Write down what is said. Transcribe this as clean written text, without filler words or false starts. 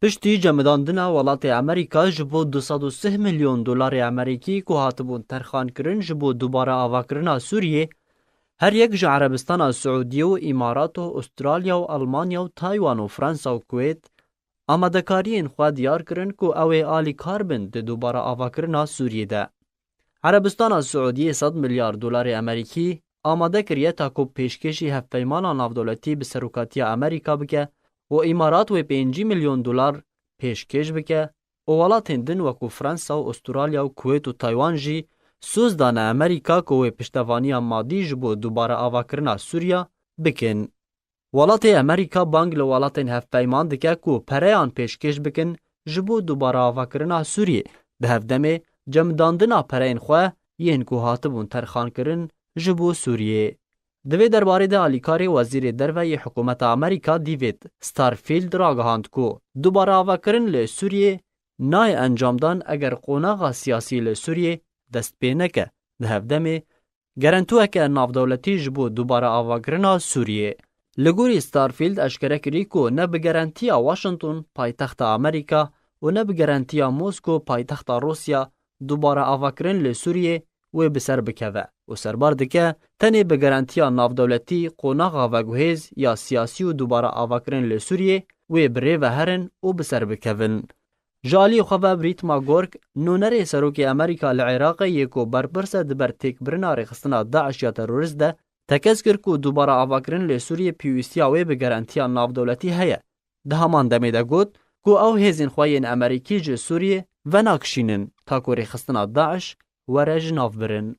پشتی جمداندنا ولات امریکا جبو 203 میلیون دلار امریکی که هاتبون ترخان کرن جبو دوباره آواکرنا سوریه هر یک جه عربستان سعودیه و امارات و استرالیا و المانیا و تایوان و فرانسا و کویت آمادکارین خواه دیار کرن که اوه آلی کار بند ده دوباره آواکرنا سوریه ده. عربستان سعودیه 100 میلیارد دلار امریکی آماده کریه تا که پیشکشی هفپیمان نافدولتی به سروکاتی امریکا بکه و امارات و 5 میلیون دلار پیشکش بکه و ولات هندن وکو فرانسا و استرالیا و کویت و تایوان جی سوز دانه امریکا که و پشتوانی مادی جبو دوباره آواکرنا سوریا بکن. ولات امریکا بانگ لولات هفپیمان دکه که پریان پیشکش بکن جبو دوباره آواکرنا سوریه ده هفدمه جمداندنا پرین خواه یهن که هاتبون ترخان کرن جبو سوریه. دوی درباره ده آلیکار وزیر دروی حکومت امریکا دیوید ستارفیلد را گهاند که دوباره آواکرن لی سوریه نای انجامدان اگر قوناغا سیاسی لی سوریه دست پی نکه ده هفدمه گرنتوه که نافدولتی جبو دوباره آواکرنا سوریه. لگوری ستارفیلد اشکره کری که نه به گرانتیا واشنطن پایتخت امریکا و نه به گرانتیا موسکو پایتخت روسیا دوباره آواکرن لی سوریه و بسر بکوه و سربار دکه تنی به گرانتیا نافدولتی قوناغا و گوهیز یا سیاسی و دوباره آواکرن لی سوریه و بره و هرن و بسر بکوون. جالی خواه بریت ماگورک نونر سروک امریکا لعراق یکو برپرسه دبر تیک برنار خستنا داعش یا تروریست ده تکز کر که دوباره آواکرن لی سوریه پیوستی و به گرانتیا نافدولتی هیه. ده همان دمی ده گود که او هزین خواهین امریکی جه سوریه و ناکشینن تا کوری خستنا داعش و رج ناف برن.